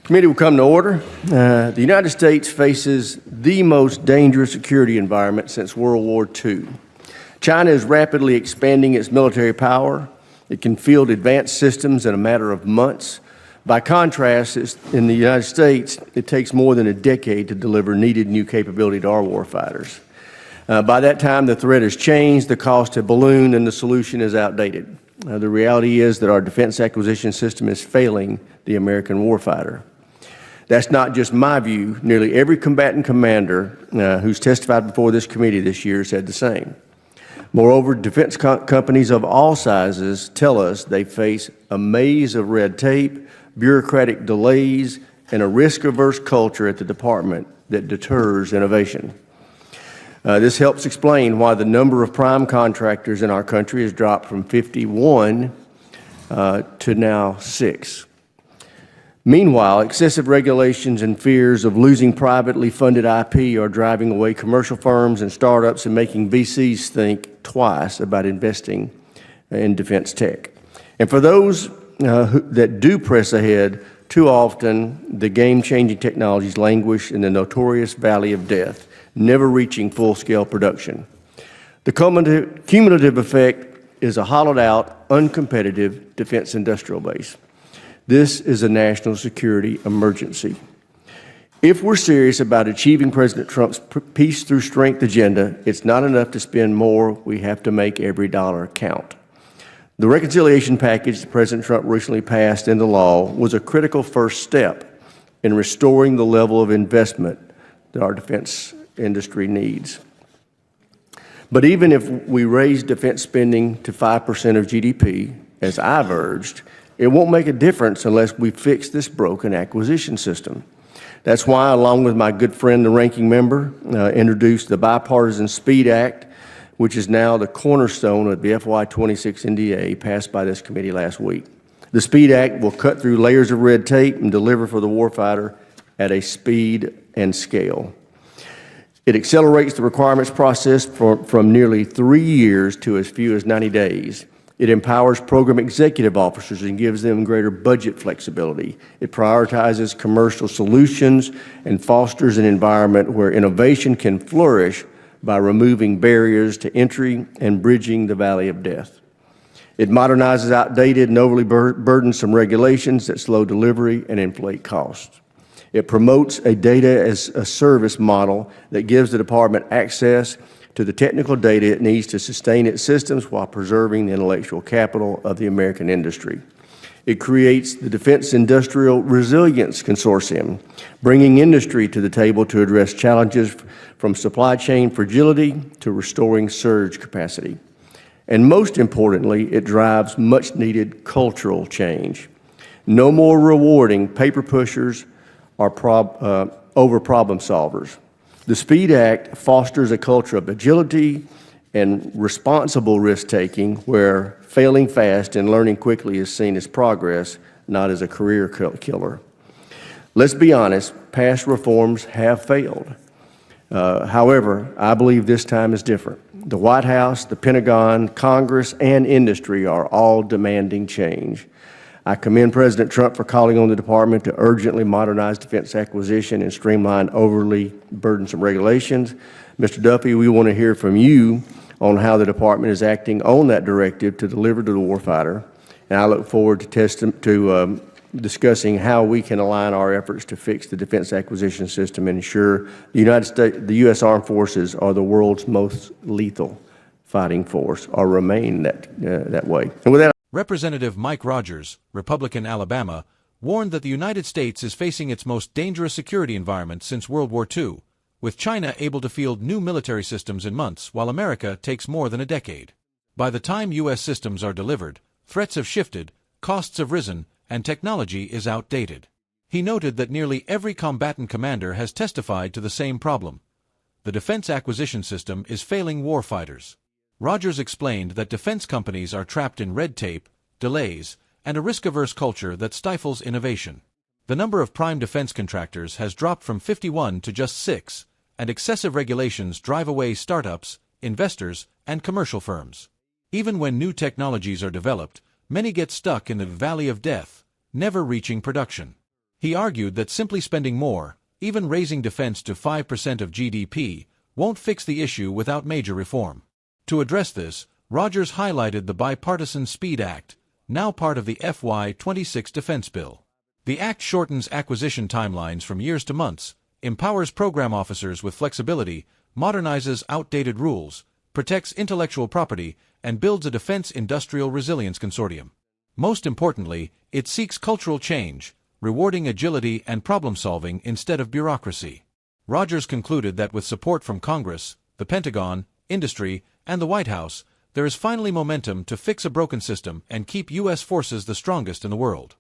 Committee will come to order. The United States faces the most dangerous security environment since World War II. China is rapidly expanding its military power. It can field advanced systems in a matter of months. By contrast, in the United States, it takes more than a decade to deliver needed new capability to our warfighters. By that time, the threat has changed, the cost has ballooned, and the solution is outdated. The reality is that our defense acquisition system is failing the American warfighter. That's not just my view. Nearly every combatant commander who's testified before this committee this year said the same. Moreover, defense companies of all sizes tell us they face a maze of red tape, bureaucratic delays, and a risk-averse culture at the department that deters innovation. This helps explain why the number of prime contractors in our country has dropped from 51 to now 6. Meanwhile, excessive regulations and fears of losing privately funded IP are driving away commercial firms and startups and making VCs think twice about investing in defense tech. And for those that do press ahead, too often the game-changing technologies languish in the notorious valley of death, never reaching full-scale production. The cumulative effect is a hollowed-out, uncompetitive defense industrial base. This is a national security emergency. If we're serious about achieving President Trump's peace through strength agenda, it's not enough to spend more. We have to make every dollar count. The reconciliation package that President Trump recently passed into law was a critical first step in restoring the level of investment that our defense industry needs. But even if we raise defense spending to 5% of GDP, as I've urged, it won't make a difference unless we fix this broken acquisition system. That's why, along with my good friend, the ranking member, introduced the Bipartisan SPEED Act, which is now the cornerstone of the FY26 NDA passed by this committee last week. The SPEED Act will cut through layers of red tape and deliver for the warfighter at a speed and scale. It accelerates the requirements process from nearly 3 years to as few as 90 days. It empowers program executive officers and gives them greater budget flexibility. It prioritizes commercial solutions and fosters an environment where innovation can flourish by removing barriers to entry and bridging the valley of death. It modernizes outdated and overly burdensome regulations that slow delivery and inflate costs. It promotes a data-as-a-service model that gives the department access to the technical data it needs to sustain its systems while preserving the intellectual capital of the American industry. It creates the Defense Industrial Resilience Consortium, bringing industry to the table to address challenges from supply chain fragility to restoring surge capacity. And most importantly, it drives much-needed cultural change. No more rewarding paper pushers or over problem solvers. The SPEED Act fosters a culture of agility and responsible risk-taking where failing fast and learning quickly is seen as progress, not as a career killer. Let's be honest, past reforms have failed. However, I believe this time is different. The White House, the Pentagon, Congress, and industry are all demanding change. I commend President Trump for calling on the department to urgently modernize defense acquisition and streamline overly burdensome regulations. Mr. Duffy, we want to hear from you on how the department is acting on that directive to deliver to the warfighter, and I look forward to discussing how we can align our efforts to fix the defense acquisition system and ensure the U.S. Armed Forces are the world's most lethal fighting force, or remain that way. And with that, Representative Mike Rogers, Republican Alabama, warned that the United States is facing its most dangerous security environment since World War II, with China able to field new military systems in months while America takes more than a decade. By the time U.S. systems are delivered, threats have shifted, costs have risen, and technology is outdated. He noted that nearly every combatant commander has testified to the same problem. The defense acquisition system is failing warfighters. Rogers explained that defense companies are trapped in red tape, delays, and a risk-averse culture that stifles innovation. The number of prime defense contractors has dropped from 51 to just 6, and excessive regulations drive away startups, investors, and commercial firms. Even when new technologies are developed, many get stuck in the valley of death, never reaching production. He argued that simply spending more, even raising defense to 5% of GDP, won't fix the issue without major reform. To address this, Rogers highlighted the Bipartisan Speed Act, now part of the FY26 defense bill. The act shortens acquisition timelines from years to months, empowers program officers with flexibility, modernizes outdated rules, protects intellectual property, and builds a defense industrial resilience consortium. Most importantly, it seeks cultural change, rewarding agility and problem-solving instead of bureaucracy. Rogers concluded that with support from Congress, the Pentagon, industry, and the White House, there is finally momentum to fix a broken system and keep U.S. forces the strongest in the world.